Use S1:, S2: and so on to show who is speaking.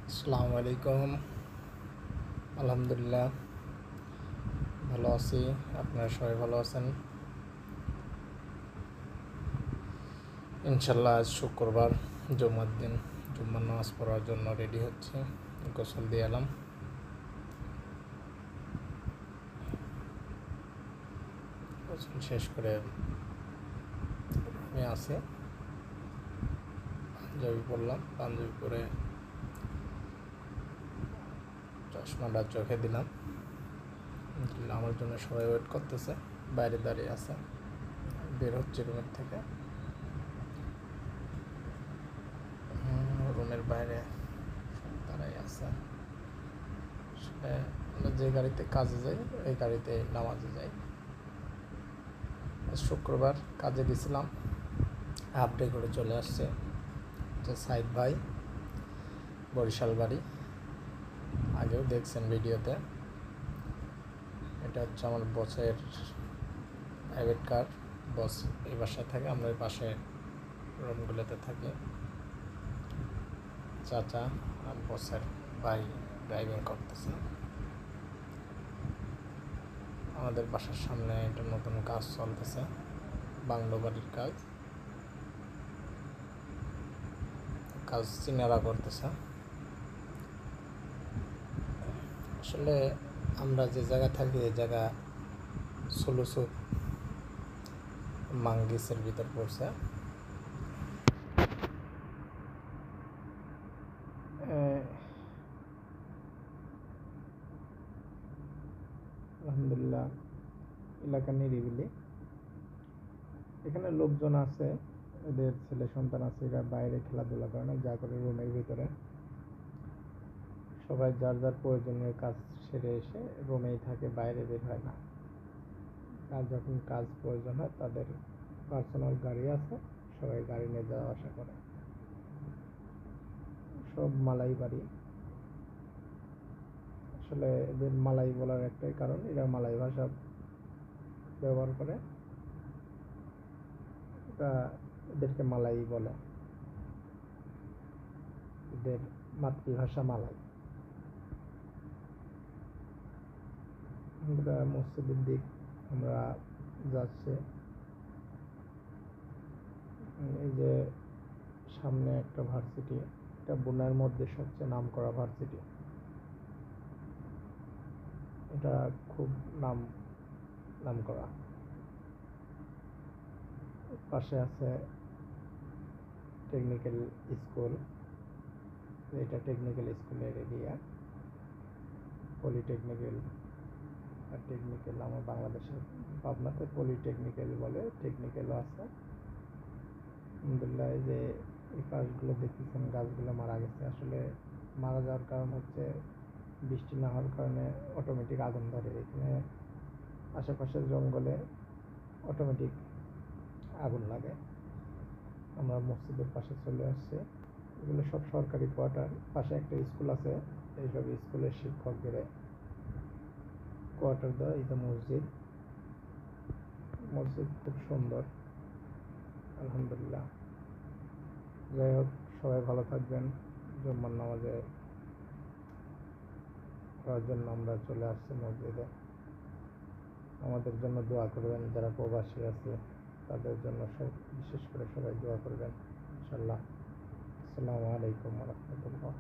S1: আসসালামু আলাইকুম। আলহামদুলিল্লাহ ভালো আছি। আপনারা সবাই ভালো আছেন? ইনশাল্লাহ আজ শুক্রবার, জুম্মার দিন। জুম্মার নামাজ পড়ার জন্য রেডি হচ্ছে। গোসল দিয়ে এলাম। গোসল শেষ করে আমি আছি। পাঞ্জাবি পরলাম, পাঞ্জাবি পরে চশমাটা চোখে দিলাম। আমার জন্য সবাই ওয়েট করতেছে, বাইরে দাঁড়িয়ে আছে। বের হচ্ছে রুমের থেকে। রুমের বাইরে দাঁড়াই আছে। আসলে আমরা যে গাড়িতে কাজে যাই ওই গাড়িতে নামাজে যাই। শুক্রবার কাজে গেছিলাম, হাফ ডে করে চলে আসছে। সাইদ ভাই, বরিশাল বাড়ি, আগেও দেখছেন ভিডিওতে। এটা হচ্ছে আমার বসের প্রাইভেট কার। বস এই বাসায় থাকে, আমরা এই পাশে রুমগুলোতে থাকি। চাচা আর বসের ভাই ড্রাইভিং করতেছে। আমাদের বাসার সামনে একটা নতুন কাজ চলতেছে, বাংলো বাড়ির কাজ। কাজ চিনারা করতেছে। আসলে আমরা যে জায়গা থাকি এই জায়গা সুলুসুক মাঙ্গিসের ভিতর পড়ছে। আলহামদুলিল্লাহ এলাকা নিরিবিলি। এখানে লোকজন আছে, এদের ছেলে সন্তান আছে, এরা বাইরে খেলাধুলা করে না, যা করে রুমের ভিতরে। সবাই যার যার প্রয়োজনীয় কাজ সেরে এসে রুমেই থাকে, বাইরে বের হয় না। আর যখন কাজ প্রয়োজন হয় তাদের পার্সোনাল গাড়ি আছে, সবাই গাড়ি নিয়ে যাওয়া আসা করে। সব মালাই বাড়ি। আসলে এদের মালাই বলার একটাই কারণ, এরা মালাই ভাষা ব্যবহার করে। এটা এদেরকে মালাই বলে, এদের মাতৃভাষা মালাই। আমরা মসজিদের দিক আমরা যাচ্ছি। এই যে সামনে একটা ভার্সিটি, এটা বুনার মধ্যে সবচেয়ে নাম করা ভার্সিটি। এটা খুব নাম করা। পাশে আছে টেকনিক্যাল স্কুল, এটা টেকনিক্যাল স্কুলের এরিয়া। পলিটেকনিক্যাল আর টেকনিক্যাল, আমার বাংলাদেশের পাবনাতে পলিটেকনিক্যাল বলে, টেকনিক্যালও আছে। আলহামদুলিল্লাহ এই যে এই গাছগুলো দেখতেছেন, গাছগুলো মারা গেছে। আসলে মারা যাওয়ার কারণ হচ্ছে বৃষ্টি না হওয়ার কারণে অটোমেটিক আগুন ধরে। এখানে আশেপাশের জঙ্গলে অটোমেটিক আগুন লাগে। আমরা মসজিদের পাশে চলে আসছি। এগুলো সব সরকারি কোয়ার্টার। পাশে একটা স্কুল আছে, এইসব স্কুলের শিক্ষকদের কোয়ার্টার দেওয়া। এই যে মসজিদ, মসজিদ খুব সুন্দর আলহামদুলিল্লাহ। যাই হোক, সবাই ভালো থাকবেন। জুম্মার নামাজে পড়ার জন্য আমরা চলে আসছি মসজিদে। আমাদের জন্য দোয়া করবেন, যারা প্রবাসী আছে তাদের জন্য বিশেষ করে সবাই দোয়া করবেন ইনশাল্লাহ। আসসালামু আলাইকুম ওয়া রাহমাতুল্লাহ।